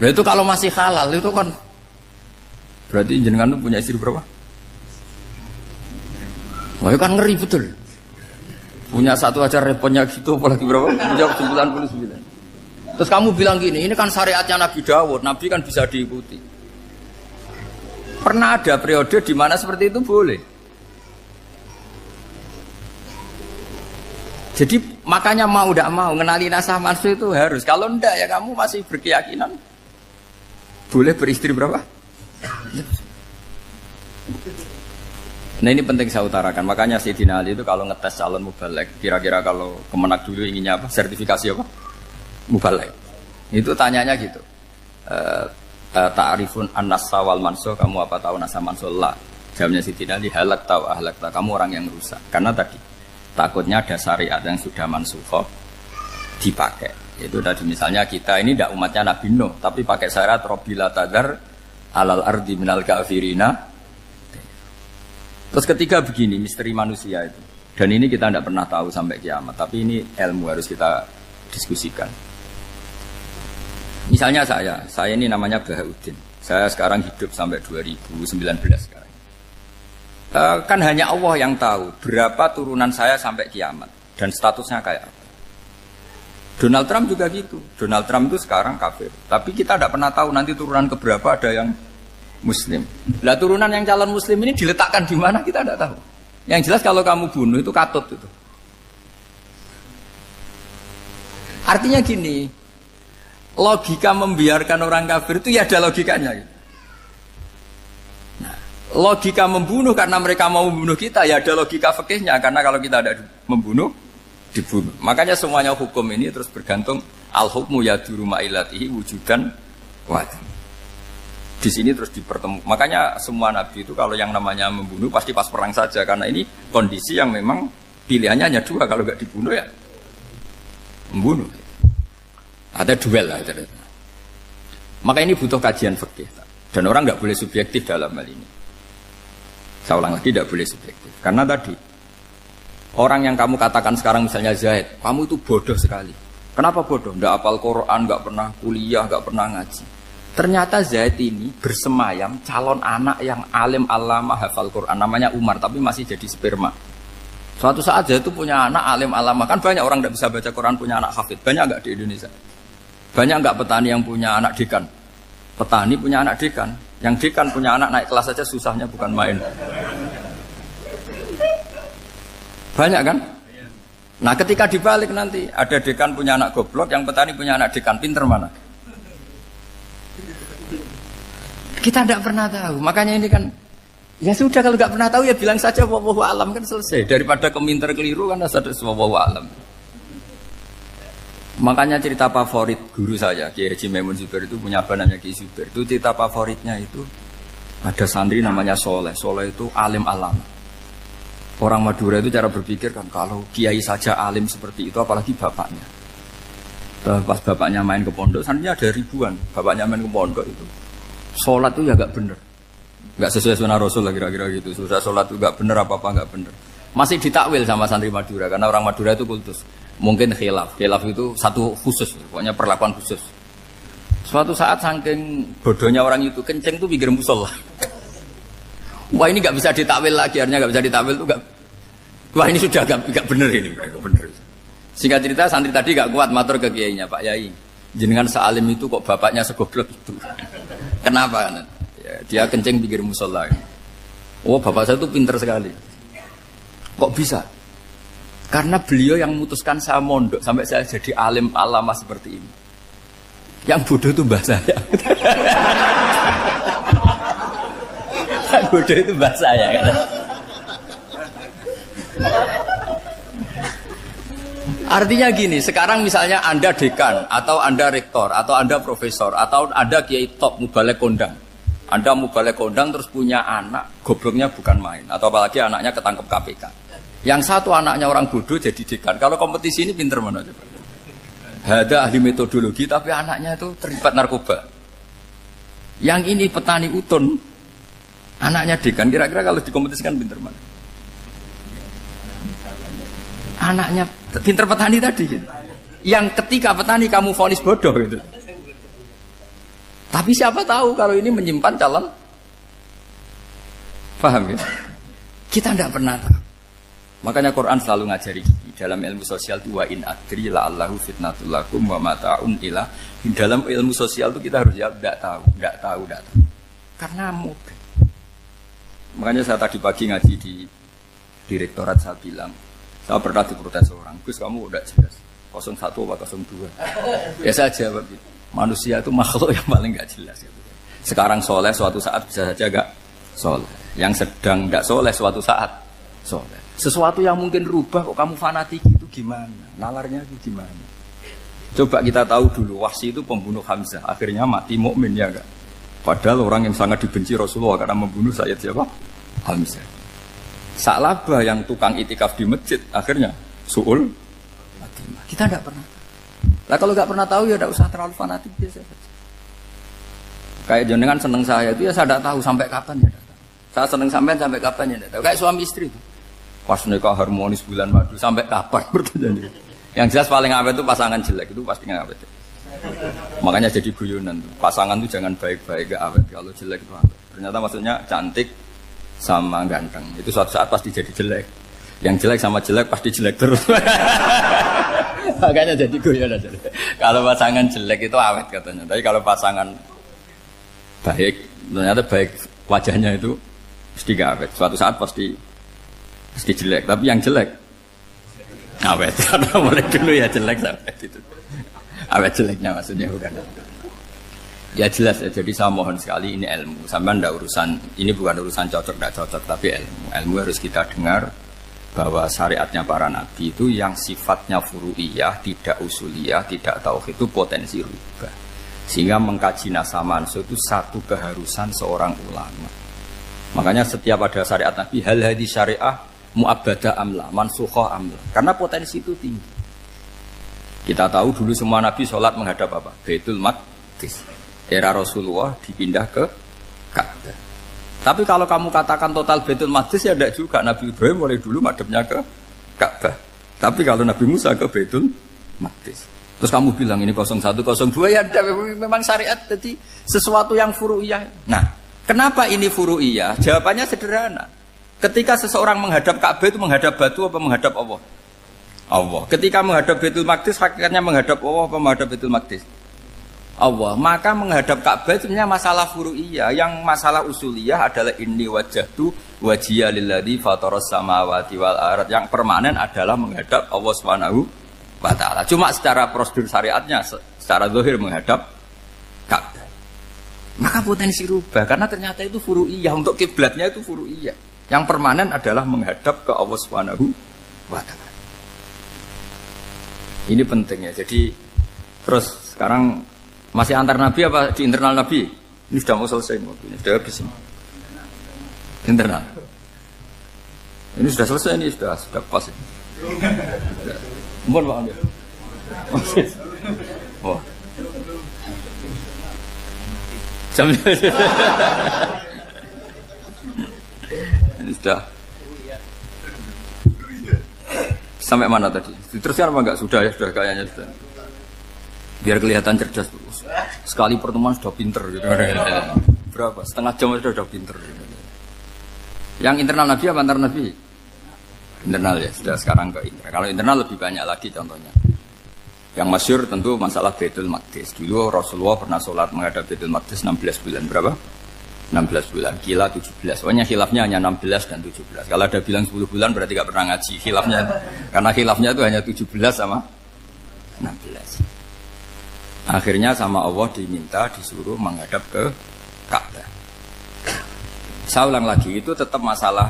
Nah itu kalau masih halal itu kan berarti jenengan tuh punya istri berapa? Wah itu kan ngeri betul. Punya satu aja repotnya gitu, apalagi berapa? Punya 99. Terus kamu bilang gini, ini kan syariatnya Nabi Dawud, Nabi kan bisa diikuti. Pernah ada periode di mana seperti itu boleh. Jadi makanya mau tidak mau ngenali nasah mansuh itu harus. Kalau ndak ya kamu masih berkeyakinan boleh beristri berapa? Nah ini penting saya utarakan. Makanya Sayyidina Ali itu kalau ngetes calon mubalek, kira-kira kalau Kemenak dulu inginnya apa? Sertifikasi apa? Mubalek. Itu tanyanya gitu. Ta'rifun an-nasa wal mansuh, kamu apa tahu nasah mansuh? La. Jawabnya Sayyidina Ali, halak tahu ahlak tahu. Kamu orang yang rusak. Karena tadi takutnya ada syariat yang sudah mansukhoh dipakai. Itu tadi misalnya kita ini tidak umatnya Nabi Nuh, tapi pakai syariat Robbila tadar alal ardi minal kafirina. Terus ketiga begini, misteri manusia itu. Dan ini kita tidak pernah tahu sampai kiamat, tapi ini ilmu harus kita diskusikan. Misalnya saya ini namanya Bahauddin. Saya sekarang hidup sampai 2019 sekarang. Kan hanya Allah yang tahu berapa turunan saya sampai kiamat dan statusnya kayak apa. Donald Trump juga gitu. Donald Trump itu sekarang kafir, tapi kita tidak pernah tahu nanti turunan keberapa ada yang Muslim. Lah turunan yang calon Muslim ini diletakkan di mana kita tidak tahu. Yang jelas kalau kamu bunuh itu katut itu. Artinya gini, logika membiarkan orang kafir itu ya ada logikanya. Gitu. Logika membunuh karena mereka mau membunuh kita ya ada logika fikihnya, karena kalau kita ada membunuh dibunuh. Makanya semuanya hukum ini terus bergantung al-hukmu yaduru ma'ilatihi wujudan wajib. Di sini terus dipertemukan. Makanya semua nabi itu kalau yang namanya membunuh pasti pas perang saja, karena ini kondisi yang memang pilihannya hanya dua, kalau nggak dibunuh ya membunuh. Ada duel lah. Maka ini butuh kajian fikih dan orang nggak boleh subjektif dalam hal ini. Saya ulang lagi, tidak boleh subjektif. Karena tadi, orang yang kamu katakan sekarang misalnya Zaid, kamu itu bodoh sekali. Kenapa bodoh? Tidak hafal Quran, nggak pernah kuliah, nggak pernah ngaji. Ternyata Zaid ini bersemayam calon anak yang alim alama hafal Quran. Namanya Umar, tapi masih jadi sperma. Suatu saat Zaid itu punya anak alim alama. Kan banyak orang tidak bisa baca Quran punya anak hafid. Banyak nggak di Indonesia? Banyak nggak petani yang punya anak dekan? Petani punya anak dekan. Yang dekan punya anak naik kelas saja susahnya bukan main. Banyak kan? Nah ketika dibalik nanti ada dekan punya anak goblok, yang petani punya anak dekan, pinter mana? Kita tidak pernah tahu. Makanya ini kan ya sudah, kalau nggak pernah tahu ya bilang saja wallahu alam, kan selesai. Daripada keminter keliru kan ada wallahu alam. Makanya cerita favorit guru saya, Kiai Haji Maimun Zubair itu punya apa namanya Kiai Zubair. Itu cerita favoritnya itu ada santri namanya Soleh. Soleh itu alim alam. Orang Madura itu cara berpikir kan kalau kiai saja alim seperti itu, apalagi bapaknya. Pas bapaknya main ke pondok, santrinya ada ribuan. Bapaknya main ke pondok itu, sholat itu ya gak bener, gak sesuai sunnah Rasul lah kira-kira gitu. Sudah sholat itu gak bener, apa-apa gak bener. Masih ditakwil sama santri Madura, karena orang Madura itu kultus. Mungkin khilaf itu satu khusus, pokoknya perlakuan khusus. Suatu saat saking bodohnya orang itu, kenceng tuh pinggir musola. Wah ini nggak bisa ditakwil lagi, akhirnya nggak bisa ditakwil tuh nggak. Wah ini sudah nggak bener ini, nggak bener. Singkat cerita santri tadi nggak kuat matur ke kiainya, Pak Yai, jenengan sealim itu kok bapaknya segoblok itu. Kenapa? Ya, dia kenceng pinggir musola. Oh bapak saya tuh pinter sekali. Kok bisa? Karena beliau yang memutuskan saya mondok sampai saya jadi alim alama seperti ini. Yang bodoh itu mbah saya. Yang bodoh itu mbah saya. Artinya gini, sekarang misalnya Anda dekan, atau Anda rektor, atau Anda profesor, atau Anda kiai top mubalek kondang. Anda mubalek kondang terus punya anak, gobloknya bukan main. Atau apalagi anaknya ketangkep KPK. Yang satu anaknya orang bodoh jadi dekan. Kalau kompetisi ini pinter mana coba? Ada ahli metodologi tapi anaknya itu terlibat narkoba. Yang ini petani utun, anaknya dekan. Kira-kira kalau dikompetisikan pinter mana? Anaknya pinter petani tadi gitu. Yang ketika petani kamu vonis bodoh gitu. Tapi siapa tahu kalau ini menyimpan calon. Paham ya? Kita tidak pernah tahu. Makanya Quran selalu ngajari dalam ilmu sosial itu wa in adri la'allahu fitnatul lakum wa mata'un ila. Dalam ilmu sosial itu kita harus jawab tidak tahu. Karena mudah. Makanya saya tadi pagi ngaji di direktorat, saya bilang, saya pernah diprotes orang, Gus kamu udah jelas 01 apa 02. Ya saya jawab gitu. Manusia itu makhluk yang paling gak jelas gitu. Sekarang soleh suatu saat bisa saja gak soleh. Yang sedang gak soleh suatu saat soleh. Sesuatu yang mungkin rubah kok kamu fanatik itu gimana? Nalarnya itu gimana? Coba kita tahu dulu Wahsy itu pembunuh Hamzah, akhirnya mati mukmin ya enggak? Padahal orang yang sangat dibenci Rasulullah karena membunuh Sayyid siapa? Hamzah. Sa'labah yang tukang itikaf di masjid akhirnya su'ul Fatimah. Kita enggak pernah. Lah kalau enggak pernah tahu ya enggak usah terlalu fanatik biasa saja. Kayak jenengan seneng saya itu ya saya enggak tahu sampai kapan ya. Saya seneng sampean sampai kapan ya enggak tahu. Kayak suami istri itu. Pas nikah harmonis bulan madu sampai kapan bertanya. Yang jelas paling awet itu pasangan jelek itu pasti awet. Makanya jadi guyonan tuh. Pasangan itu jangan baik-baik gak awet, kalau jelek itu awet. Ternyata maksudnya cantik sama ganteng. Itu suatu saat pasti jadi jelek. Yang jelek sama jelek pasti jelek terus. Makanya jadi guyonan. Kalau pasangan jelek itu awet katanya. Tapi kalau pasangan baik, ternyata baik wajahnya itu pasti gak awet. Suatu saat pasti jelek, tapi yang jelek awet. Karena mulai dulu ya jelek sampai itu. Awet jeleknya maksudnya bukan. Ya jelas ya, jadi saya mohon sekali ini ilmu. Sampai ndak urusan, ini bukan urusan cocok ndak cocok, tapi ilmu. Ilmu harus kita dengar bahwa syariatnya para nabi itu yang sifatnya furu'iyah, tidak usuliyah, tidak tauhid itu potensi rubah. Sehingga mengkaji nasab mansukh itu satu keharusan seorang ulama. Makanya setiap ada syariat nabi hal hadis syariah mu'abbadah amla, mansukhah amla. Karena potensi itu tinggi. Kita tahu dulu semua nabi sholat menghadap apa? Baitul Maqdis. Era Rasulullah dipindah ke Ka'bah. Tapi kalau kamu katakan total Baitul Maqdis ya tidak juga. Nabi Ibrahim mulai dulu madhabnya ke Ka'bah. Tapi kalau Nabi Musa ke Baitul Maqdis. Terus kamu bilang ini 01, 02 ya memang syariat jadi sesuatu yang furu'iyah. Nah, kenapa ini furu'iyah? Jawabannya sederhana. Ketika seseorang menghadap Ka'bah itu menghadap batu apa menghadap Allah? Allah. Ketika menghadap Baitul Maqdis hakikatnya menghadap Allah apa menghadap Baitul Maqdis? Allah. Maka menghadap Ka'bah itu sebenarnya masalah furu'iyah. Yang masalah usuliyah adalah inni wajjahtu wajhiya lilladzi fataras samawati wal ardh. Yang permanen adalah menghadap Allah Subhanahu wa taala. Cuma secara prosedur syariatnya secara zahir menghadap Ka'bah. Maka potensi rubah karena ternyata itu furu'iyah, untuk kiblatnya itu furu'iyah. Yang permanen adalah menghadap ke Allah Subhanahu wa taala. Ini pentingnya. Jadi terus sekarang masih antar nabi apa di internal nabi? Ini sudah mau selesai waktunya, sudah habis ini. Internal. Ini sudah selesai, ini sudah pas ini. Mohon Pak Amir. Oh. Jam ini sudah. Sampai mana tadi? Diteruskan apa enggak? Sudah ya, sudah kayaknya sudah. Biar kelihatan cerdas. Sekali pertemuan sudah pinter gitu. Berapa? Setengah jam sudah pinter gitu. Yang internal nabi apa antar nabi? Internal ya, sudah sekarang ke internal. Kalau internal lebih banyak lagi contohnya. Yang masyhur tentu masalah Baitul Maqdis. Dulu Rasulullah pernah sholat menghadap Baitul Maqdis 16 bulan. Berapa? 16 bulan, kila 17. Pokoknya khilafnya hanya 16 dan 17. Kalau ada bilang 10 bulan berarti gak pernah ngaji. Khilafnya, karena khilafnya itu hanya 17 sama 16. Akhirnya sama Allah diminta disuruh menghadap ke Ka'bah. Saya ulang lagi, itu tetap masalah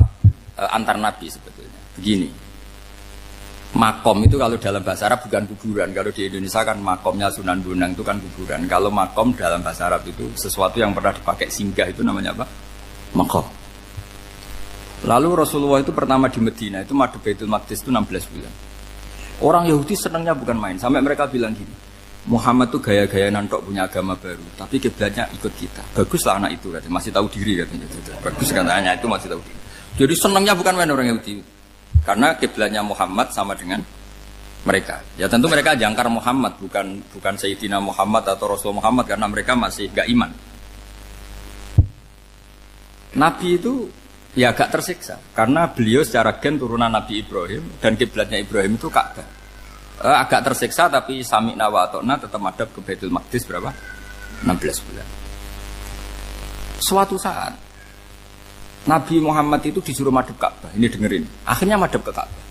antar nabi sebetulnya. Begini, makom itu kalau dalam bahasa Arab bukan kuburan. Kalau di Indonesia kan makomnya Sunan Bonang itu kan kuburan. Kalau makom dalam bahasa Arab itu sesuatu yang pernah dipakai singgah, itu namanya apa? Makom. Lalu Rasulullah itu pertama di Medina itu madhab Baitul Maqdis itu 16 bulan. Orang Yahudi senangnya bukan main. Sampai mereka bilang gini, Muhammad tuh gaya-gaya nantok punya agama baru, tapi kiblatnya ikut kita. Baguslah anak itu katanya, masih tahu diri katanya. Bagus katanya itu masih tahu diri. Jadi senangnya bukan main orang Yahudi. Karena kiblatnya Muhammad sama dengan mereka. Ya tentu mereka jangkar Muhammad, bukan Sayyidina Muhammad atau Rasul Muhammad karena mereka masih gak iman. Nabi itu ya agak tersiksa karena beliau secara gen turunan Nabi Ibrahim dan kiblatnya Ibrahim itu Ka'bah. Agak tersiksa tapi sami'na wa ata'na tetap madhab ke Baitul Maqdis berapa? 16 bulan. Suatu saat Nabi Muhammad itu disuruh madhab Ka'bah. Ini dengerin. Akhirnya madhab ke Ka'bah.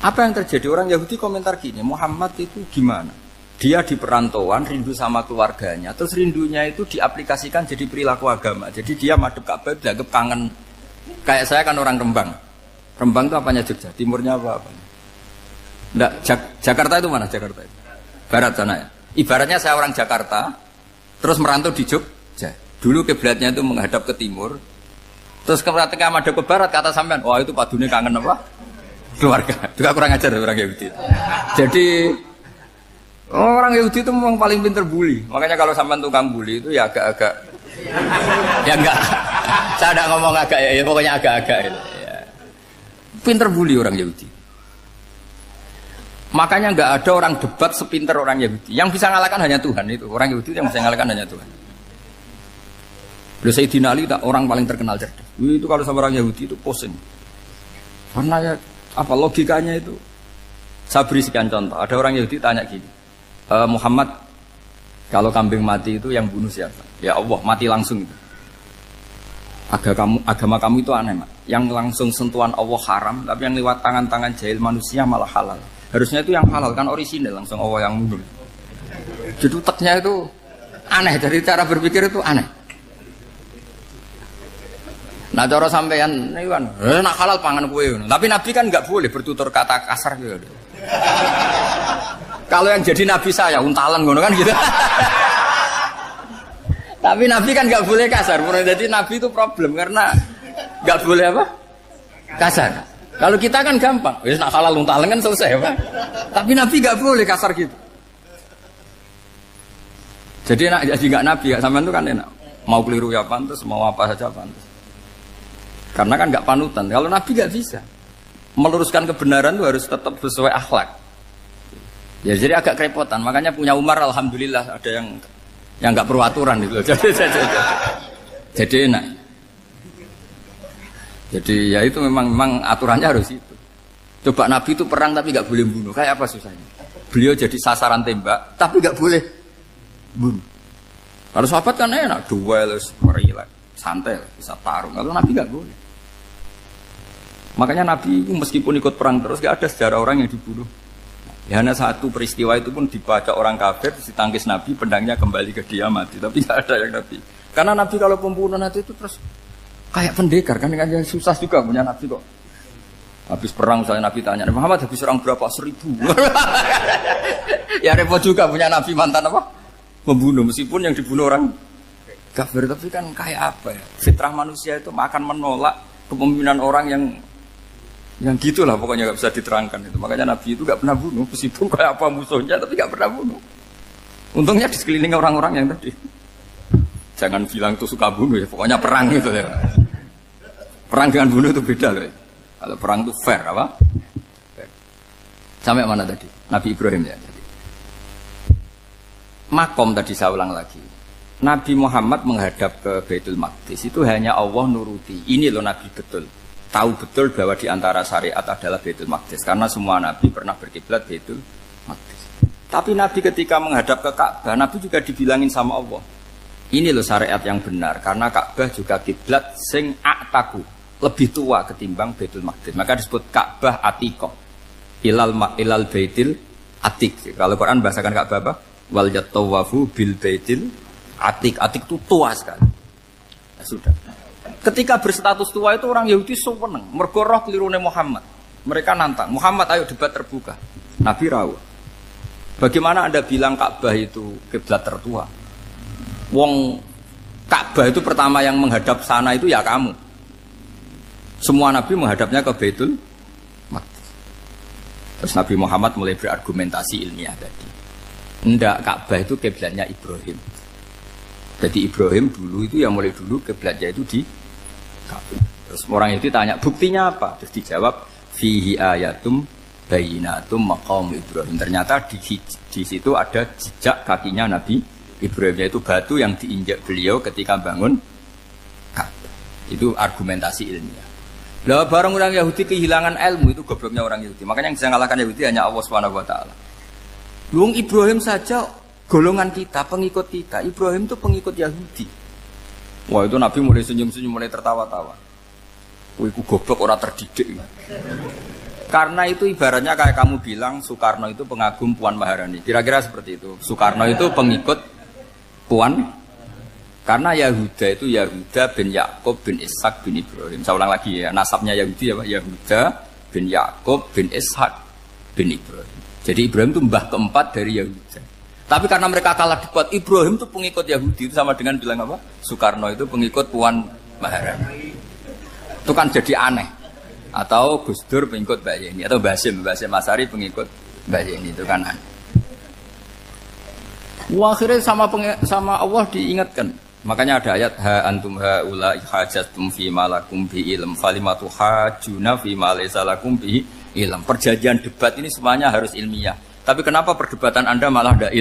Apa yang terjadi? Orang Yahudi komentar gini, Muhammad itu gimana? Dia di perantauan, rindu sama keluarganya. Terus rindunya itu diaplikasikan jadi perilaku agama. Jadi dia madhab Ka'bah dianggap kangen. Kayak saya kan orang Rembang. Rembang itu apanya Jogja? Timurnya apa? Enggak, Jakarta itu mana Jakarta itu? Barat sana ya? Ibaratnya saya orang Jakarta, terus merantau di Jogja. Dulu kiblatnya itu menghadap ke timur. Terus ketika madhab ke barat, kata sampean, wah itu padunya kangen apa? Keluarga, juga kurang ajar orang Yahudi. Jadi orang Yahudi itu memang paling pinter bully. Makanya kalau sampai tukang bully itu ya agak-agak, ya enggak. Saya tidak ngomong agak ya, pokoknya agak-agak. Ya. Pinter bully orang Yahudi. Makanya enggak ada orang debat sepinter orang Yahudi. Yang bisa ngalahkan hanya Tuhan itu. Orang Yahudi yang bisa ngalahkan hanya Tuhan. Beliau Sayyidina Ali orang paling terkenal cerdas. Itu kalau sama orang Yahudi itu pusing. Karena ya apa logikanya itu? Saya beri sekian contoh. Ada orang Yahudi tanya gini, Muhammad, kalau kambing mati itu yang bunuh siapa? Ya Allah, mati langsung itu. Agama kamu itu aneh, Mak. Yang langsung sentuhan Allah haram, tapi yang lewat tangan-tangan jahil manusia malah halal. Harusnya itu yang halal kan orisinal, langsung Allah yang bunuh. Jadi utaknya itu aneh, dari cara berpikir itu aneh. Nah cara sampean ini kan, nak halal pangan kue. Tapi Nabi kan nggak boleh bertutur kata kasar gitu. Kalau yang jadi Nabi saya untalan ngono kan gitu. Tapi Nabi kan nggak boleh kasar. Jadi Nabi itu problem karena nggak boleh apa? Kasar. Kalau kita kan gampang, wis nak halal untalan kan selesai apa? Tapi Nabi nggak boleh kasar gitu. Jadi jadi nggak Nabi, ya sampean itu kan enak. Mau keliru ya pantas, mau apa saja pantas. Karena kan nggak panutan. Kalau Nabi nggak bisa meluruskan kebenaran itu harus tetap sesuai akhlak. Ya jadi agak kerepotan. Makanya punya Umar alhamdulillah ada yang nggak perlu aturan itu. Jadi enak. Jadi ya itu memang aturannya harus itu. Coba Nabi itu perang tapi nggak boleh bunuh. Kayak apa susahnya? Beliau jadi sasaran tembak tapi nggak boleh bunuh. Kalau sahabat kan enak, duel, relax, santai, bisa tarung. Kalau Nabi nggak boleh. Makanya Nabi meskipun ikut perang terus gak ada sejarah orang yang dibunuh. Ya hanya satu peristiwa itu pun dibaca orang kafir, ditangkis Nabi, pedangnya kembali ke dia mati. Tapi gak ada yang Nabi. Karena Nabi kalau pembunuhan itu terus kayak pendekar kan susah juga punya Nabi kok. Habis perang misalnya Nabi tanya, Muhammad habis orang berapa? 1000. Ya repot juga punya Nabi mantan apa? Membunuh meskipun yang dibunuh orang kafir. Tapi kan kayak apa ya? Fitrah manusia itu akan menolak kepemimpinan orang yang gitulah pokoknya nggak bisa diterangkan itu. Makanya Nabi itu nggak pernah bunuh meskipun kayak apa musuhnya tapi nggak pernah bunuh. Untungnya di sekeliling orang-orang yang tadi. Jangan bilang tuh suka bunuh ya, pokoknya perang gitu ya. Perang dengan bunuh itu beda loh. Kalau perang itu fair apa? Fair. Sampai mana tadi? Nabi Ibrahim ya. Makom tadi saya ulang lagi. Nabi Muhammad menghadap ke Baitul Maqdis itu hanya Allah nuruti. Ini loh Nabi betul. Tahu betul bahwa di antara syariat adalah Baitul Maqdis karena semua Nabi pernah berkiblat Baitul Maqdis. Tapi Nabi ketika menghadap ke Ka'bah, Nabi juga dibilangin sama Allah. Ini loh syariat yang benar karena Ka'bah juga kiblat sing a'taku, lebih tua ketimbang Baitul Maqdis. Maka disebut Ka'bah Atiqah. Ilal Baitil Atiq. Kalau Quran bahasakan Ka'bah apa? Wal yatawafu bil Baitil Atiq. Atiq itu tua sekali. Ya, sudah. Ketika berstatus tua itu orang Yahudi seneng, mergo roh kelirune Muhammad. Mereka nantang, Muhammad ayo debat terbuka. Nabi rawuh. Bagaimana Anda bilang Ka'bah itu kiblat tertua? Wong Ka'bah itu pertama yang menghadap sana itu ya kamu. Semua Nabi menghadapnya ke Baitul Maqdis. Terus Nabi Muhammad mulai berargumentasi ilmiah tadi. Enggak, Ka'bah itu kiblatnya Ibrahim. Jadi Ibrahim dulu itu yang mulai dulu kiblatnya itu di Ka'bah. Terus orang itu tanya buktinya apa? Terus dijawab fihi ayatum bayinatum maqam Ibrahim. Ternyata di situ ada jejak kakinya Nabi Ibrahim, yaitu batu yang diinjak beliau ketika bangun Ka'bah. Itu argumentasi ilmiah. Lah barang orang Yahudi kehilangan ilmu, itu gobloknya orang Yahudi. Makanya yang bisa mengalahkan Yahudi hanya Allah Subhanahu wa taala. Wong Ibrahim saja golongan kita, pengikut kita. Ibrahim itu pengikut Yahudi. Wah, itu Nabi mulai senyum-senyum, mulai tertawa-tawa. Wah, itu goblok, orang terdidik. Karena itu ibaratnya kayak kamu bilang Soekarno itu pengagum Puan Maharani. Kira-kira seperti itu. Soekarno itu pengikut Puan. Karena Yahuda itu Yahuda bin Yakub bin Ishak bin Ibrahim. Saya ulang lagi ya, nasabnya Yahudi ya Pak. Yahuda bin Yakub bin Ishak bin Ibrahim. Jadi Ibrahim itu mbah keempat dari Yahuda. Tapi karena mereka kalah debat, Ibrahim itu pengikut Yahudi. Itu sama dengan bilang apa? Soekarno itu pengikut Puan Maharani. Itu kan jadi aneh. Atau Gus Dur pengikut Mbak Yeni, atau Basim Asari pengikut Mbak Yeni, itu kan aneh. Wah, akhirnya sama Allah diingatkan. Makanya ada ayat ha antum haula hajatum fi malakum bi ilm falimatu hajuna fi ma laysa lakum bi ilm. Perjanjian debat ini semuanya harus ilmiah. Tapi kenapa perdebatan Anda malah ndak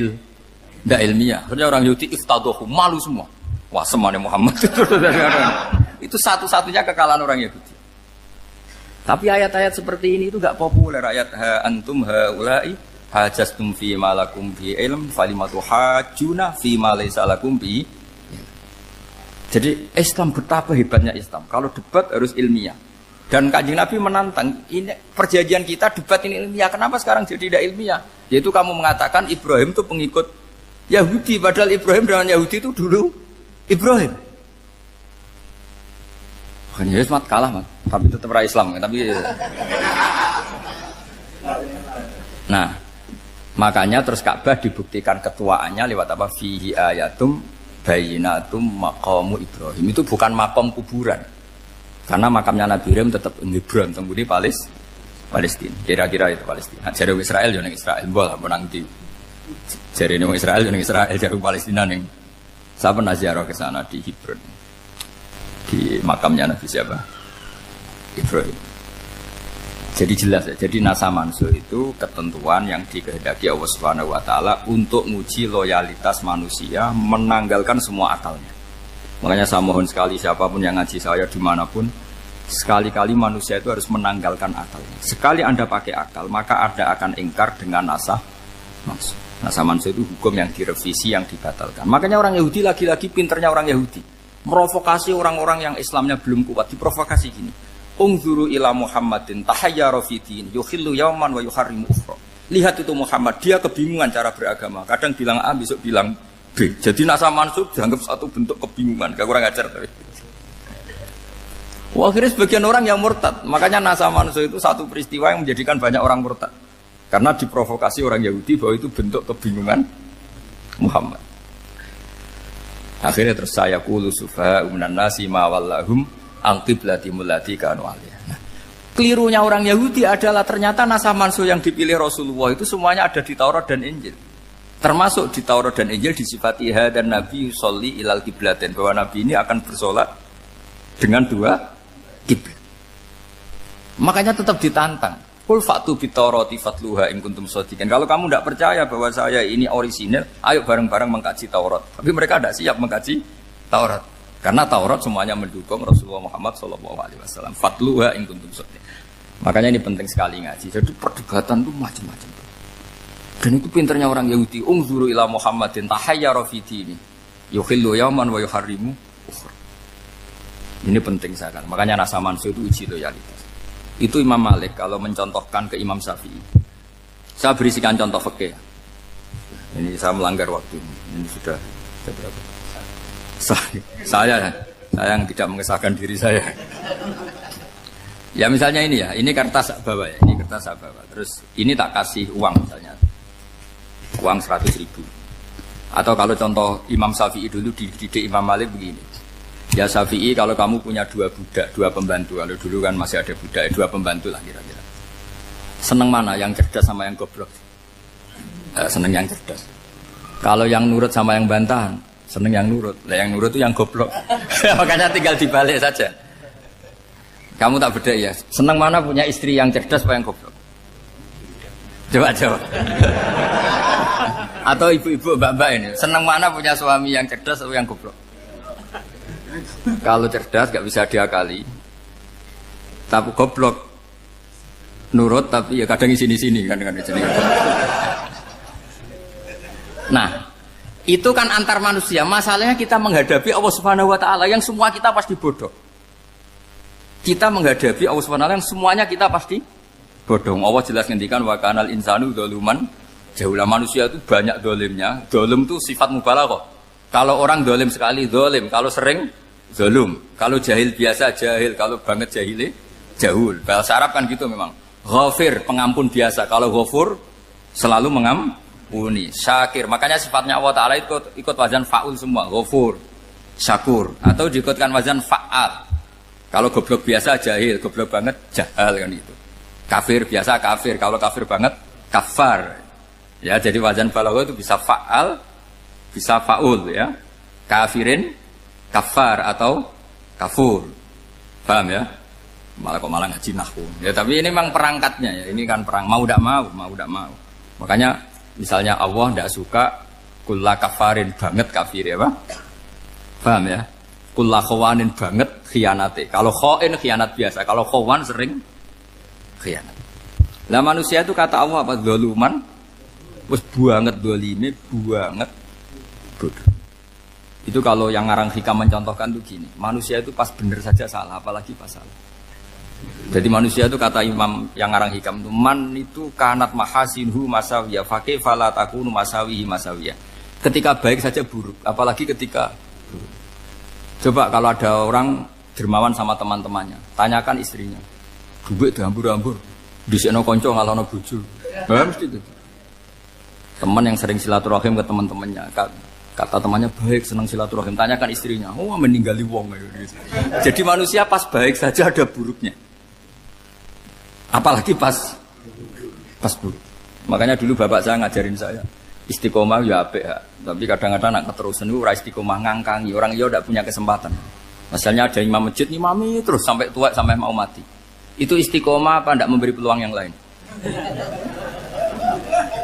ilmiah? Akhirnya orang Yahudi iftadohu, malu semua. Wah, semuanya Muhammad. Itu satu-satunya kekalahan orang Yahudi. Tapi ayat-ayat seperti ini itu gak populer. Ayat ha antum haula'i hajastum fi malakum bi ilm falimatu hajuna fi ma laysa lakum bi. Jadi Islam, betapa hebatnya Islam. Kalau debat harus ilmiah. Dan Kanjeng Nabi menantang, ini perjanjian kita debat ini ilmiah. Kenapa sekarang jadi tidak ilmiah? Yaitu kamu mengatakan Ibrahim itu pengikut Yahudi, padahal Ibrahim dengan Yahudi itu dulu Ibrahim. Makanya Yesus kalah, mat. Tapi tetap ra Islam, tapi nah, makanya terus Ka'bah dibuktikan ketuaannya lewat apa? Fihi ayatum bayinatum maqamu Ibrahim. Itu bukan makam kuburan. Karena makamnya Nabi Ibrahim tetap Hebron, temudi Palestina. Kira-kira itu Palestina. Jare Israel yo ning Israel, mbah menang di. Jare ning Israel yo ning Israel, jare Palestina ning. Saya pernah ziarah ke sana di Hebron. Di makamnya Nabi siapa? Ibrahim. Jadi jelas ya. Jadi nasa mansuh itu ketentuan yang dikehendaki Allah Subhanahu wa taala untuk menguji loyalitas manusia, menanggalkan semua akalnya. Makanya saya mohon sekali siapapun yang ngaji saya dimanapun, sekali-kali manusia itu harus menanggalkan akalnya. Sekali Anda pakai akal, maka Anda akan ingkar dengan nasa mansuh. Nasa mansuh itu hukum yang direvisi, yang dibatalkan. Makanya orang Yahudi lagi-lagi pinternya orang Yahudi. Merovokasi orang-orang yang Islamnya belum kuat, diprovokasi gini. Ungzuru ila Muhammadin tahayyara fi din yukhillu yawman wa yuharrimu ukhra. Lihat itu Muhammad, dia kebingungan cara beragama. Kadang bilang A, besok bilang B. Jadi nasa mansub dianggap satu bentuk kebingungan, gak kurang ajar tapi. Wah, akhirnya sebagian orang yang murtad. Makanya nasa mansub itu satu peristiwa yang menjadikan banyak orang murtad. Karena diprovokasi orang Yahudi bahwa itu bentuk kebingungan Muhammad. Akhirnya terus saya qulu sufa minan nasi ma wallahum an qiblatimul lati kanu alaiha. Nah, kelirunya orang Yahudi adalah ternyata nasa mansuh yang dipilih Rasulullah itu semuanya ada di Taurat dan Injil. Termasuk di Taurat dan Injil disifati dan Nabi sholli ilal qiblatain, bahwa Nabi ini akan bersolat dengan dua kiblat. Makanya tetap ditantang. Qul fa'tu bit-taurati fatluha in kuntum shadiqin. Kalau kamu tidak percaya bahwa saya ini orisinil, ayo bareng-bareng mengkaji Taurat. Tapi mereka tidak siap mengkaji Taurat. Karena Taurat semuanya mendukung Rasulullah Muhammad SAW. Fatluha in kuntum shadiqin. Makanya ini penting sekali ngaji. Jadi perdebatan itu macam-macam. Dan itu pinternya orang Yahudi. Ungzuru ila Muhammadin tahayyara fi dini yukhillu yawman wa yuharrimu ukhra. Ini penting sekali. Makanya nasa mansuh itu uji loyalitas. Itu Imam Malik kalau mencontohkan ke Imam Syafi'i. Saya berisikan contoh fikih. Ini saya melanggar waktu. Ini sudah berapa? Saya yang tidak mengesahkan diri saya. Ya misalnya ini ya, ini kertas bawa ya, ini kertas saya bawa. Terus ini tak kasih uang misalnya, uang 100.000. Atau kalau contoh Imam Syafi'i dulu dididik Imam Malik begini. Ya Syafi'i, kalau kamu punya dua budak, dua pembantu, kalau dulu kan masih ada budak, dua pembantu lah kira-kira. Seneng mana, yang cerdas sama yang goblok? Seneng yang cerdas. Kalau yang nurut sama yang bantahan, seneng yang nurut. Nah, yang nurut itu yang goblok. Makanya tinggal dibalik saja. Kamu tak beda ya. Seneng mana punya istri yang cerdas apa yang goblok? Coba. Atau ibu-ibu, mbak-mbak ini senang mana punya suami yang cerdas atau yang goblok? Kalau cerdas gak bisa diakali, tapi goblok nurut tapi ya kadang di sini kan. Nah, itu kan antar manusia. Masalahnya kita menghadapi Allah Subhanahu wa taala yang semua kita pasti bodoh. Kita menghadapi Allah Subhanahu wa taala yang semuanya kita pasti bodoh. Allah jelas ngendikan wa kanal insanu dzaluman jauhlah, manusia itu banyak dolimnya. Dolim itu sifat mubalaghah. Kalau orang dolim sekali dolim, kalau sering zalum, kalau jahil biasa jahil, kalau banget jahili jahul. Bahasa Arab kan gitu memang. Ghafir, pengampun biasa. Kalau ghafur selalu mengampuni. Syakir, makanya sifatnya Allah Ta'ala ikut wazan fa'ul semua. Ghafur, syakur, atau diikutkan wazan fa'al. Kalau goblok biasa jahil, goblok banget jahal kan itu. Kafir biasa kafir, kalau kafir banget kafar. Ya, jadi wazan balagha itu bisa fa'al, bisa fa'ul ya. Kafirin, kafar atau kafur. Paham ya? Malah ngaji nahwu. Ya tapi ini memang perangkatnya ya. Ini kan perang mau tidak mau. Makanya misalnya Allah tidak suka kulla kafarin banget kafir ya, Pak. Paham ya? Kulla khawanin banget khianate. Kalau khain khianat biasa, kalau khawan sering khianat. Lah manusia itu kata Allah apa? Zaluman. Wis banget dolime, banget bodoh. Itu kalau yang ngarang hikam mencontohkan tuh gini. Manusia itu pas bener saja salah, apalagi pas salah. Jadi manusia itu kata imam yang ngarang hikam itu man itu kanat mahasinhu masawiyah fakih fala takunu masawihi masawiyah. Ketika baik saja buruk, apalagi ketika buruk. Coba kalau ada orang dermawan sama teman-temannya, tanyakan istrinya. Duit hambur-hambur, disekno kanca ngalono bojo. Mesti itu. Teman yang sering silaturahim ke teman-temannya, kata temannya baik, senang silaturahim, tanyakan istrinya. Oh, meninggali wong gitu. Jadi manusia pas baik saja ada buruknya. Apalagi pas buruk. Makanya dulu bapak saya ngajarin saya istiqomah ya apik ya. Tapi kadang-kadang nak keterusan itu ora istiqomah ngangkangi, orang iya tidak punya kesempatan. Misalnya ada imam masjid imami terus sampai tua sampai mau mati. Itu istiqomah apa tidak memberi peluang yang lain?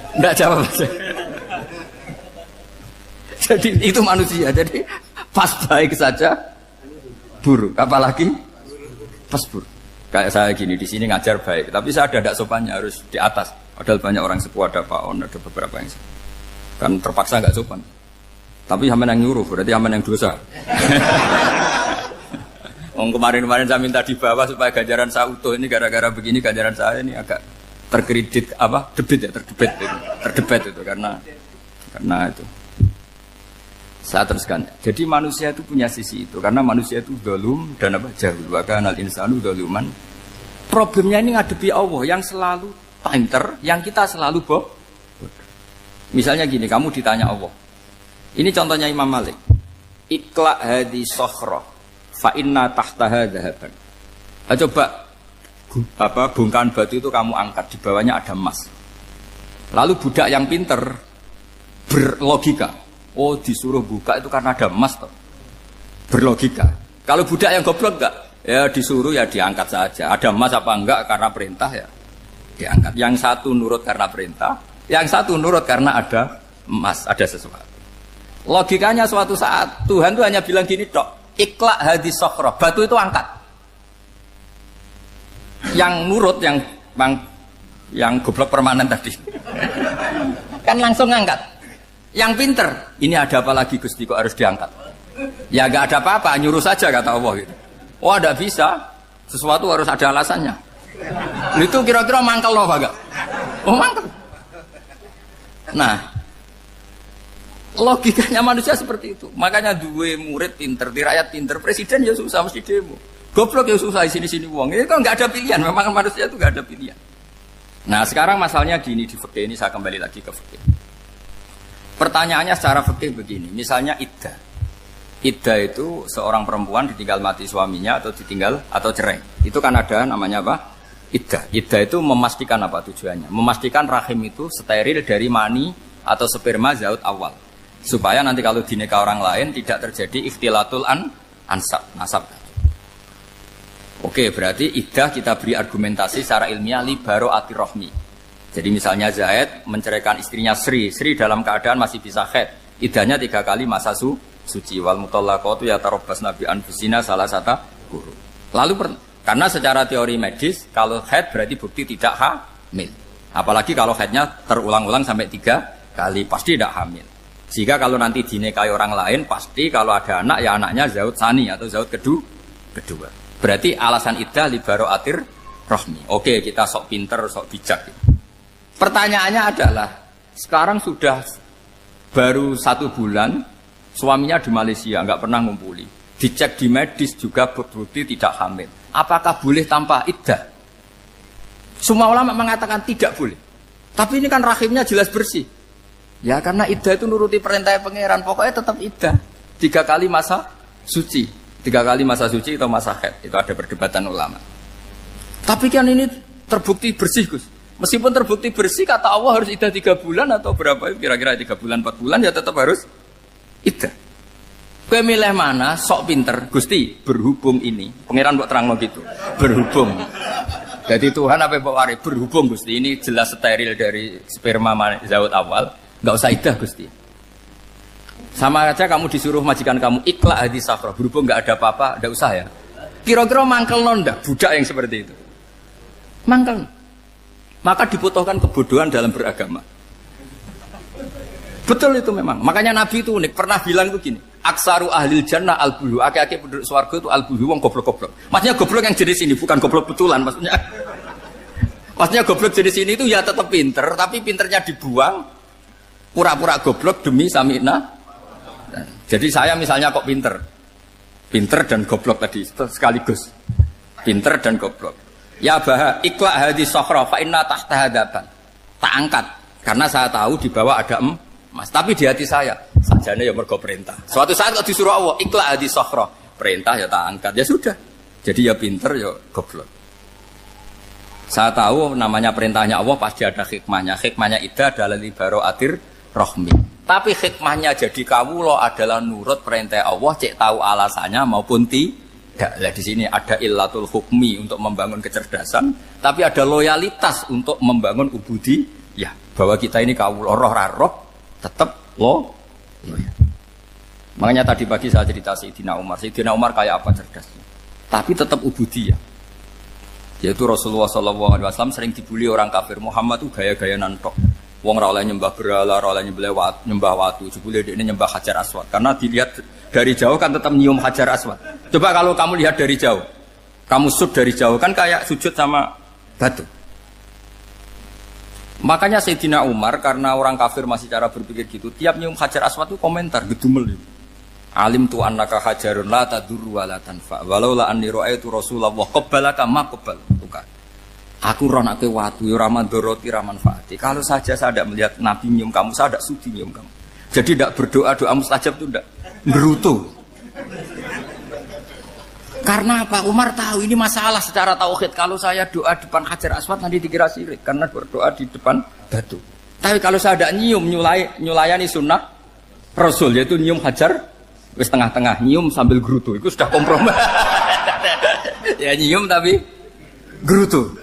Tidak jawab. Jadi itu manusia. Jadi pas baik saja buruk, apalagi pas buruk. Kayak saya gini di sini ngajar baik, tapi saya ada tidak sopannya harus di atas. Padahal banyak orang sepuh, ada Pak On, ada beberapa yang kan terpaksa nggak sopan. Tapi aman yang nyuruh, berarti aman yang dosa. Kemarin saya minta di bawah supaya ganjaran saya utuh. Ini gara-gara begini ganjaran saya ini agak terkredit terdebet itu karena itu. Saya teruskan. Jadi manusia itu punya sisi itu karena manusia itu dzalum dan jahul. Wa kanal insanu dzaluman. Problemnya ini ngadepi Allah yang selalu pinter, yang kita selalu bodoh. Misalnya gini, kamu ditanya Allah. Ini contohnya Imam Malik. Ikla hadi sokhroh fa inna tahtaha dhahaban. Coba bongkahan batu itu kamu angkat, di bawahnya ada emas. Lalu budak yang pinter berlogika. Oh disuruh buka itu karena ada emas toh. Berlogika. Kalau budak yang goblok enggak, ya disuruh ya diangkat saja. Ada emas apa enggak karena perintah ya diangkat. Yang satu nurut karena perintah, yang satu nurut karena ada emas, ada sesuatu. Logikanya suatu saat Tuhan itu hanya bilang gini tok, ikhla hadis sokhroh, batu itu angkat. Yang nurut yang goblok permanen tadi kan langsung ngangkat. Yang pinter, ini ada apa lagi Gusti kok harus diangkat? Ya gak ada apa-apa, nyuruh saja kata Allah gitu. Oh ada bisa, sesuatu harus ada alasannya. Itu kira-kira mangkel loh Pak? Oh mangkel. Nah, logikanya manusia seperti itu. Makanya dua murid pinter, di rakyat pinter, presiden ya susah mesti demo. Goblok ya susah di sini-sini uang. Ini kan nggak ada pilihan. Memang manusia itu nggak ada pilihan. Nah sekarang masalahnya gini di fikih ini saya kembali lagi ke fikih. Pertanyaannya secara fikih begini, misalnya iddah. Iddah itu seorang perempuan ditinggal mati suaminya atau ditinggal atau cerai. Itu kan ada namanya apa? Iddah. Iddah itu memastikan apa tujuannya? Memastikan rahim itu steril dari mani atau sperma zaut awal. Supaya nanti kalau dinikah orang lain tidak terjadi ikhtilatul nasab. Oke, berarti iddah kita beri argumentasi secara ilmiah li baro'ati rohmi. Jadi misalnya Zaid menceraikan istrinya Sri dalam keadaan masih bisa haid, iddahnya 3 kali masa suci. Wal mutallaqatu yatarabbasna bi anfusina salah satu guru. Lalu karena secara teori medis kalau haid berarti bukti tidak hamil. Apalagi kalau haidnya terulang-ulang sampai 3 kali pasti tidak hamil. Sehingga kalau nanti dinikahi orang lain pasti kalau ada anak ya anaknya zaud sani atau zaud kedua. Berarti alasan iddah li bara'atir rahmi. Oke, kita sok pinter, sok bijak. Pertanyaannya adalah sekarang sudah baru 1 bulan suaminya di Malaysia nggak pernah ngumpuli, dicek di medis juga berbukti tidak hamil. Apakah boleh tanpa iddah? Semua ulama mengatakan tidak boleh. Tapi ini kan rahimnya jelas bersih. Ya karena iddah itu nuruti perintah pangeran, pokoknya tetap iddah 3 kali masa suci, 3 kali masa suci atau masa haid. Itu ada perdebatan ulama. Tapi kan ini terbukti bersih, Gus. Meskipun terbukti bersih, kata Allah harus iddah 3 bulan atau berapa? Kira-kira 3 bulan, 4 bulan ya tetap harus iddah. Kowe milih mana? Sok pinter, Gusti. Berhubung ini, pangeran mbok terangno gitu. Berhubung. Jadi Tuhan apa mbok wari? Berhubung Gusti. Ini jelas steril dari sperma zaud awal. Enggak usah iddah Gusti. Sama aja kamu disuruh majikan kamu ikhla hadis safra. Berhubung enggak ada apa-apa, enggak usah ya. Kira-kira mangkel ndak budak yang seperti itu. Mangkel. Maka dibutuhkan kebodohan dalam beragama. Betul itu memang. Makanya Nabi itu unik. Pernah bilang itu gini. Aksaru ahlil jannah al-bulu. Aki-aki penduduk swarga itu al-bulu. Wong goblok-goblok. Maksudnya goblok yang jenis ini. Bukan goblok betulan. Maksudnya goblok jenis ini itu ya tetap pinter. Tapi pinternya dibuang. Pura-pura goblok demi sami'na. Jadi saya misalnya kok pinter. Pinter dan goblok tadi. Sekaligus. Pinter dan goblok. Ya bah, ikhla hadis sokhra fa inna tahta hadapan. Tak angkat karena saya tahu di bawah ada emas. Tapi di hati saya sajane ya mergo perintah. Suatu saat kok disuruh Allah ikhla hadis sokhra, perintah ya tak angkat. Ya sudah. Jadi ya pinter ya goblok. Saya tahu namanya perintahnya Allah pasti ada hikmahnya. Hikmahnya iddah adalah li bara'atir rahmi. Tapi hikmahnya jadi kawula adalah nurut perintah Allah, cek tahu alasannya maupun tidak. Lah di sini ada illatul hukmi untuk membangun kecerdasan, tapi ada loyalitas untuk membangun ubudi. Ya, bahwa kita ini kawula roh tetap loyal. Makanya tadi pagi saya cerita Sayyidina Umar. Sayyidina Umar kayak apa cerdasnya? Tapi tetap ubudi ya. Yaitu Rasulullah SAW sering dibully orang kafir. Muhammad tuh gaya-gaya nantok. Wong ra oleh nyembah berhala, ra oleh nyembah watu, jebule dekne nyembah Hajar Aswad. Karena dilihat dari jauh kan tetap nyium Hajar Aswad. Coba kalau kamu lihat dari jauh, kamu sujud dari jauh kan kayak sujud sama batu. Makanya Sayyidina Umar karena orang kafir masih cara berpikir gitu, tiap nyium Hajar Aswad itu komentar gedumel. Alim tu annaka hajarun la tadurru wa la tanfa. Walau la anni ra'aitu Rasulullah qabbalaka ma qabbal. Aku ronake watu, ora mandoroti, ora manfaati. Kalau saja saya tidak melihat Nabi nyium kamu, saya tidak sudi nyium kamu. Jadi tidak berdoa, doa mustajab itu tidak gerutu. Karena apa? Umar tahu ini masalah secara tauhid. Kalau saya doa depan Hajar Aswad nanti dikira syirik karena berdoa di depan batu. Tapi kalau saya tidak nyium, nyulayani sunnah Rasul, yaitu nyium Hajar, wis tengah-tengah nyium sambil gerutu, itu sudah kompromi. Ya nyium tapi gerutu.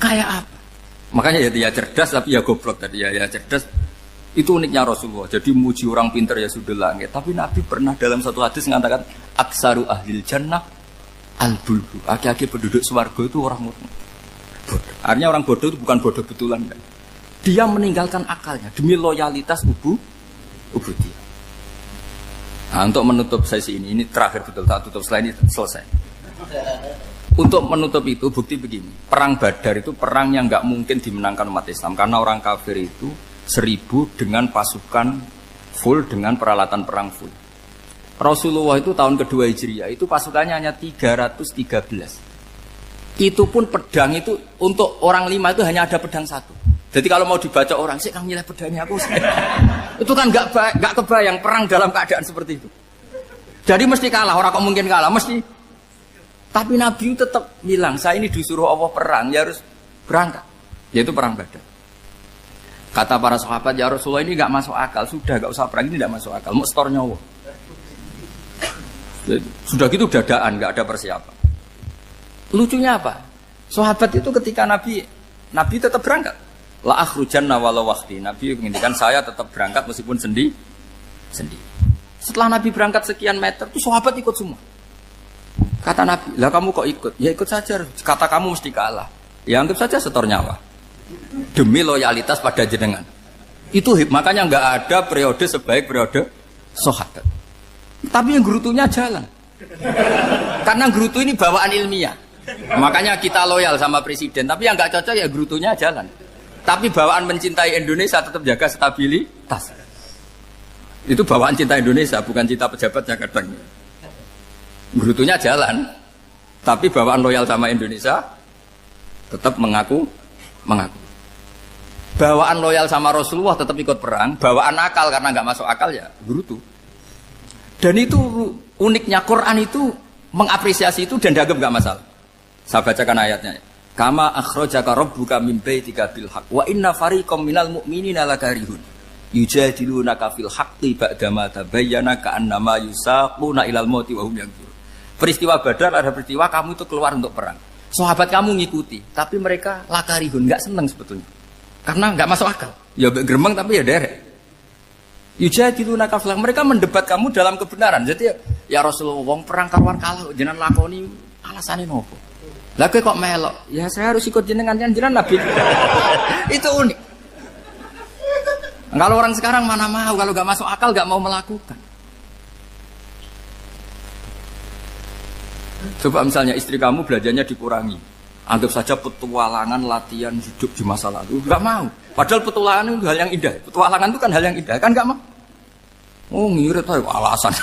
Kayak apa? Makanya ya cerdas tapi ya goblok tadi ya cerdas. Itu uniknya Rasulullah. Jadi muji orang pintar ya sudah langit. Tapi Nabi pernah dalam satu hadis mengatakan aksaru ahlil jannah al-bulbu. Aki-aki penduduk swarga itu orang bodoh. Artinya orang bodoh itu bukan bodoh betulan. Dia meninggalkan akalnya demi loyalitas ubudiyah. Nah, untuk menutup sesi ini terakhir betul tak tutup setelah ini selesai. Untuk menutup itu bukti begini, perang Badar itu perang yang nggak mungkin dimenangkan umat Islam karena orang kafir itu 1000 dengan pasukan full dengan peralatan perang full. Rasulullah itu tahun kedua Hijriah itu pasukannya hanya 313. Itu pun pedang itu untuk orang 5 itu hanya ada pedang 1. Jadi kalau mau dibaca orang sih kan nilai pedangnya aku. Itu kan nggak kebayang perang dalam keadaan seperti itu. Jadi mesti kalah, orang kok mungkin kalah mesti. Tapi Nabi tetap bilang, saya ini disuruh Allah perang, ya harus berangkat. Yaitu perang Badar. Kata para sahabat, ya Rasulullah ini gak masuk akal. Sudah gak usah perang, ini gak masuk akal. Mau setor nyawa. Sudah gitu dadaan, gak ada persiapan. Lucunya apa? Sahabat itu ketika Nabi Nabi tetap berangkat. La akhrujanna walau waqti. Nabi menginginkan saya tetap berangkat meskipun sendi. Setelah Nabi berangkat sekian meter, tuh sahabat ikut semua. Kata Nabi, lah kamu kok ikut? Ya ikut saja. Kata kamu mesti kalah. Ya anggap saja setor nyawa. Demi loyalitas pada jenengan. Itu makanya nggak ada periode sebaik periode sahabat. Tapi yang gerutunya jalan. Karena gerutu ini bawaan ilmiah. Makanya kita loyal sama presiden. Tapi yang nggak cocok ya gerutunya jalan. Tapi bawaan mencintai Indonesia tetap jaga stabilitas. Itu bawaan cinta Indonesia, bukan cinta pejabatnya kadang. Gerutunya jalan, tapi bawaan loyal sama Indonesia tetap mengaku. Bawaan loyal sama Rasulullah tetap ikut perang, bawaan akal karena nggak masuk akal ya gerutu. Dan itu uniknya Quran itu mengapresiasi itu dan dianggap nggak masalah. Saya bacakan ayatnya. Kama akhrajaka rabbuka min baitika bil haqq wa inna fariqam minal mu'minina lakarihun yujadilunaka fil haqqi ba'dama tabayyana ka'annama yusaquna ilal mauti wa hum yanzurun. Peristiwa Badar ada peristiwa kamu itu keluar untuk perang. Sahabat kamu ngikuti, tapi mereka lakarihun, enggak senang sebetulnya. Karena enggak masuk akal. Ya geremeng tapi ya derek. Yujadilunaka fil haqq, mereka mendebat kamu dalam kebenaran. Jadi ya Rasulullah wong perang karuan kalah jenengan lakoni alasane nopo? Lah kok melok? Ya saya harus ikut jenengan Nabi. Itu unik. Kalau orang sekarang mana mau, kalau gak masuk akal gak mau melakukan. Coba misalnya istri kamu belajarnya dikurangi. Anggap saja petualangan latihan hidup di masa lalu. Gak mau. Padahal petualangan itu hal yang indah. Petualangan itu kan hal yang indah. Kan gak mau. Oh ngirit aja alasan.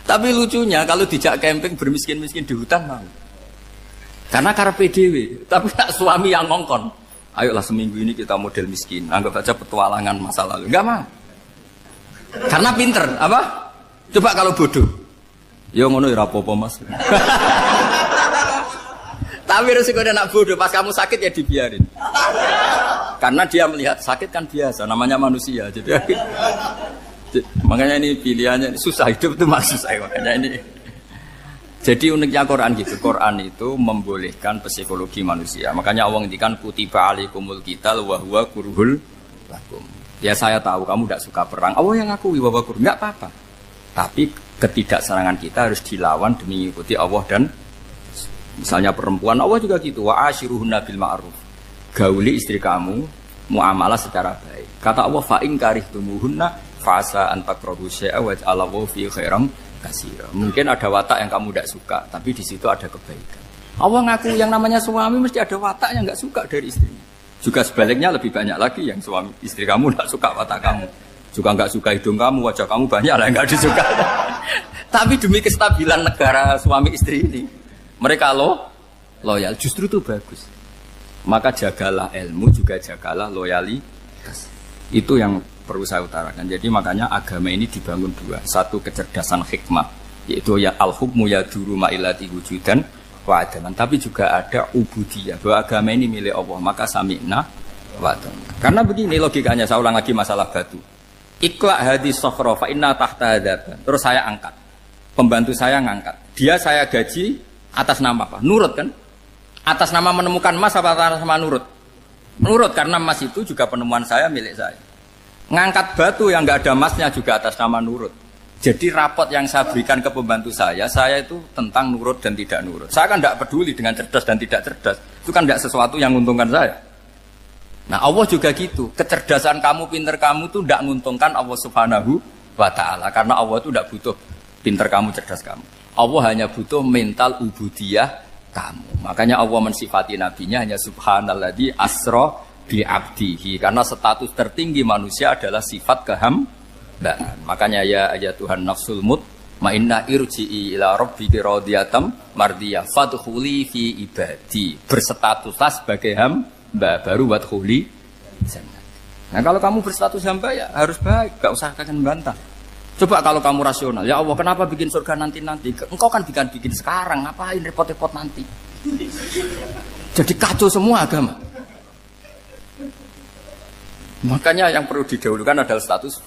Tapi lucunya kalau dijak camping bermiskin-miskin di hutan mau. Karena karpe dhewe, tapi tak suami yang ngongkon. Ayolah seminggu ini kita model miskin, anggap saja petualangan masa lalu. Enggak mau. Karena pinter, apa? Coba kalau bodoh. Ya ngono ya apa-apa Mas. Tapi resikonya nak bodoh, pas kamu sakit ya dibiarin. Karena dia melihat sakit kan biasa, namanya manusia. Jadi makanya ini pilihannya susah, hidup itu masih susah makanya ini. Jadi uniknya Quran gitu. Quran itu membolehkan psikologi manusia. Makanya Allah ngendikan kutiba alaikumul qital wa huwa kurhul lakum. Ya saya tahu kamu tidak suka perang. Allah yang ngakui wa kurhul, enggak apa-apa. Tapi ketidaksenangan kita harus dilawan demi mengikuti Allah dan misalnya perempuan Allah juga gitu. Wa ashiruhunna bil ma'ruf. Gauli istri kamu muamalah secara baik. Kata Allah fa in karihtumuhunna fasa antakrahu syai'a wa ja'alallahu fi khairam katsira. Mungkin ada watak yang kamu tidak suka, tapi di situ ada kebaikan. Allah ngaku yang namanya suami mesti ada watak yang enggak suka dari istrinya. Juga sebaliknya lebih banyak lagi yang suami istri kamu tidak suka watak kamu. Juga enggak suka hidung kamu, wajah kamu banyak lah yang enggak disuka. Tapi demi kestabilan negara suami istri ini, mereka loyal, justru itu bagus. Maka jagalah ilmu, juga jagalah loyalitas. Itu yang perlu saya utarakan. Jadi makanya agama ini dibangun dua. Satu kecerdasan hikmah, yaitu ya al-hukmu yaduru ma'ilati wujudan wa adaman. Tapi juga ada ubudiyah, bahwa agama ini milik Allah. Maka sami'na wa adaman. Karena begini logikanya, saya ulang lagi masalah batu. Iqla hadis sokhra fa inna tahta hadaban. Terus saya angkat. Pembantu saya ngangkat. Dia saya gaji atas nama apa? Nurut kan? Atas nama menemukan emas apa atas nama nurut? Nurut, karena emas itu juga penemuan saya, milik saya. Ngangkat batu yang nggak ada emasnya juga atas nama nurut. Jadi rapot yang saya berikan ke pembantu saya itu tentang nurut dan tidak nurut. Saya kan tidak peduli dengan cerdas dan tidak cerdas. Itu kan tidak sesuatu yang menguntungkan saya. Nah Allah juga gitu. Kecerdasan kamu, pinter kamu itu tidak menguntungkan Allah Subhanahu wa Ta'ala. Karena Allah itu tidak butuh pinter kamu, cerdas kamu. Allah hanya butuh mental ubudiyah kamu. Makanya Allah mensifati nabinya hanya subhanalladzi asra bi abdihi, karena status tertinggi manusia adalah sifat kehambaan. Makanya ya Tuhan nafsul mutmainnah irji'i ila rabbiki radiyatan mardiyah fadkhuli fi ibadi. Berstatuslah sebagai hamba baru wadkhuli jannah. Nah kalau kamu berstatus hamba ya harus baik, gak usah kalian bantah. Coba kalau kamu rasional, ya Allah kenapa bikin surga nanti-nanti? Engkau kan bikin sekarang, ngapain repot-repot nanti? Jadi kacau semua agama. Makanya yang perlu didahulukan adalah status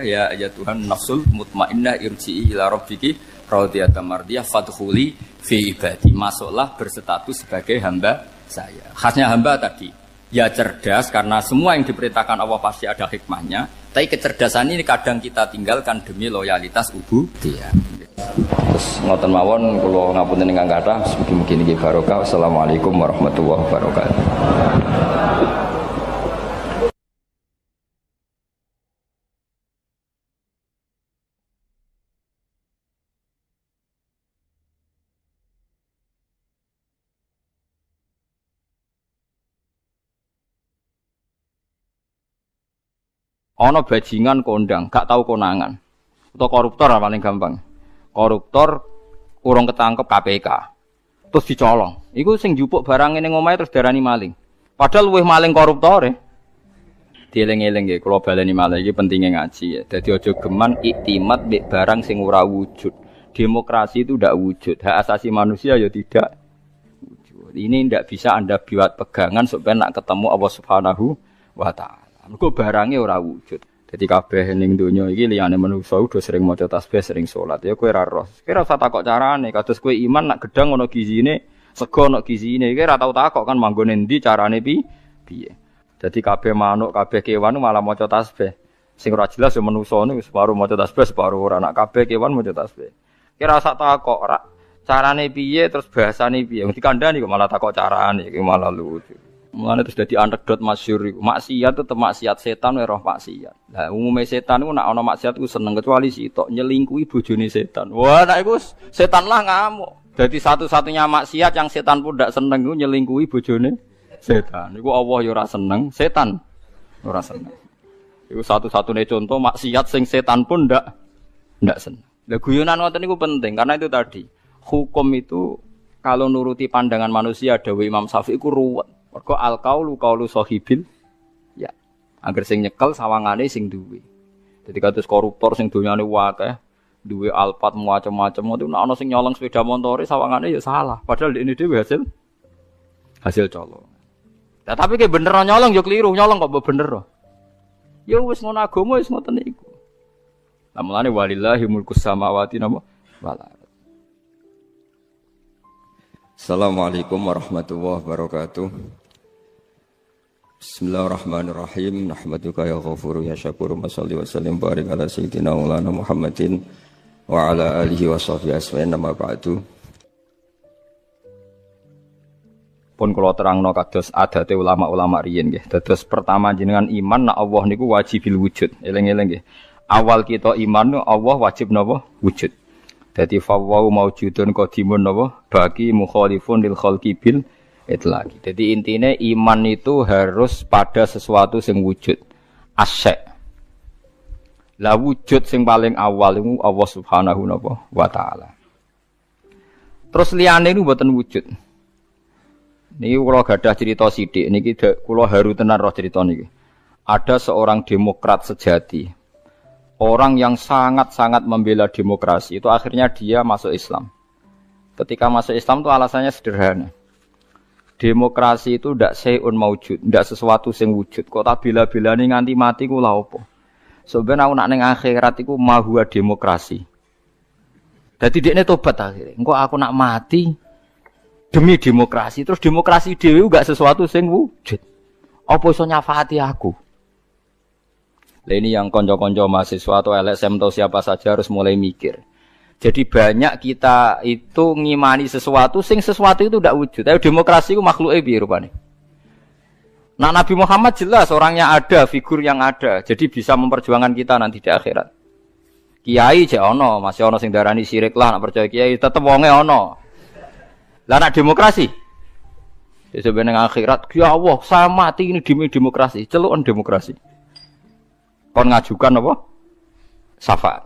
ya Tuhan nafsul mutmainnah irji'i ila rabbiki radiyatan mardiyah fadkhuli fi ibadi. Masuklah berstatus sebagai hamba saya. Khasnya hamba tadi ya cerdas karena semua yang diperintahkan Allah pasti ada hikmahnya. Tapi kecerdasan ini kadang kita tinggalkan demi loyalitas ubudiyah. Terus ngoten mawon kula ngapunten ingkang kathah mugi-mugi niki barokah. Wassalamualaikum warahmatullahi wabarakatuh. Ono bajingan kondang, gak tahu konangan. Atau koruptor paling gampang. Koruptor urung ketangkep KPK. Terus dicolong. Iku sing njupuk barang ning omahe terus darani maling. Padahal luwih maling koruptore. Dieling-eling nggih kula baleni malih iki pentinge ngaji ya. Dadi aja geman iktimat mbek barang sing ora wujud. Demokrasi itu ndak wujud. Hak asasi manusia ya tidak wujud. Ini ndak bisa Anda buat pegangan supaya nak ketemu Allah Subhanahu wa taala. Mergo barange ora wujud. Dadi kabeh ning donya iki liyane manusa udah sering maca tasbih, sering salat. Ya kowe ora roh. Kowe ora usah takok carane. Kados kowe iman nak gedang ana gizine, sego ana gizine. Kowe ora tau takok kan manggone endi carane piye. Dadi kabeh manuk, kabeh kewan malah maca tasbih. Sing ora jelas ya manusa niku separuh maca tasbih, separuh ora. Nak kabeh kewan maca tasbih. Kowe ora usah takok ora carane piye terus bahasane piye. Wong dikandani kok malah takok carane, iki malah lucu. Mulane terus dadi anekdot masyhur iku. Maksiat tetep maksiat, setan wae roh maksiat. Lah umume setan iku nek ana maksiat iku seneng kecuali sitok nyelingkuhi bojone setan. Wah, nek iku setan lah ngamuk. Dadi satu-satunya maksiat yang setan pun ndak seneng iku nyelingkuhi bojone setan. Iku Allah ya ora seneng, setan ora seneng. Iku satu-satunya contoh maksiat sing setan pun ndak seneng. Lah guyonan ngoten niku penting karena itu tadi. Hukum itu kalau nuruti pandangan manusia dawuh Imam Syafi'i iku ruwet. Mergo al-qaulu qaulu sahibil ya. Angger sing nyekel sawangane sing duwe. Dadi kados koruptor sing donyane akeh, duwe alpat macam-macam itu nek ana sing nyolong sepeda motore sawangane ya salah. Padahal ini dhewe hasil colong. Lah tapi ki bener nyolong ya keliru, nyolong kok bener. Ya wis ngono agama wis ngoten iku. Lah mulane walillahi mulkus samawati wal ardh. Assalamualaikum warahmatullahi wabarakatuh. Bismillahirrahmanirrahim. Nahmaduka ya ghafuru ya syakuru wa shalli wa sallim barik ala sayyidina maulana Muhammadin wa ala alihi wa sahbihi asma'in nama ba'du. Pun kula terangno kados adate ulama-ulama riyen nggih. Dados pertama jenengan iman nek Allah niku wajibil wujud. Eling-eling nggih. Awal kita iman Allah wajib napa? Wujud. Dadi fawwau maujudun qadimun napa? Baqi mukhalifun lil khalqi bil itlaqi. Jadi intinya iman itu harus pada sesuatu yang wujud. Asy'. Lah wujud yang paling awal itu Allah Subhanahu wa taala. Terus liyane niku mboten wujud. Niki kula gadah cerita sithik niki kula haru tenan roh cerita niki. Ada seorang demokrat sejati. Orang yang sangat-sangat membela demokrasi itu akhirnya dia masuk Islam. Ketika masuk Islam itu alasannya sederhana. Demokrasi itu ndak sayun maujud, ndak sesuatu sing wujud. Kok tak bela-belani nganti mati ku lha opo? Sebenarnya aku nak ning akhirat iku mahwa demokrasi. Dadi dekne tobat akhire. Engko aku nak mati demi demokrasi. Terus demokrasi dhewe enggak sesuatu sing wujud. Apa iso nyafaati aku? Lah ini yang konco-konco mahasiswa atau LSM atau siapa saja harus mulai mikir. Jadi banyak kita itu ngimani sesuatu itu tidak wujud. Tapi demokrasi itu makhluknya piye rupane. Nah Nabi Muhammad jelas orangnya ada, figur yang ada. Jadi bisa memperjuangkan kita nanti di akhirat. Kiai jek ono, masih ono sing darani syirik lah nak percaya kiai tetep wonge ono. Lah nak demokrasi. Ya sebenarnya akhirat, ya Allah, saya mati ini demi demokrasi, celukan demokrasi. Kon ngajukan apa? Syafaat.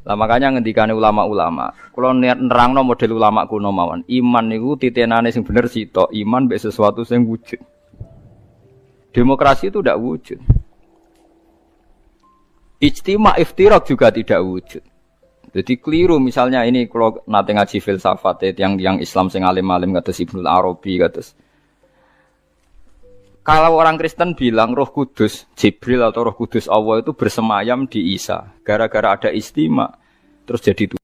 Lah makanya ngendikane ulama-ulama, kula niat nerangno model ulama kuno mawon. Iman niku titenane sing bener sitok, iman mbek sesuatu sing wujud. Demokrasi itu tidak wujud. Ijtima' iftirak juga tidak wujud. Jadi keliru misalnya ini kalau nate ngaji filsafat yang Islam sing alim-alim kados Ibnu Arabi kados. Kalau orang Kristen bilang Roh Kudus, Jibril atau Roh Kudus Allah itu bersemayam di Isa. Gara-gara ada istimewa terus jadi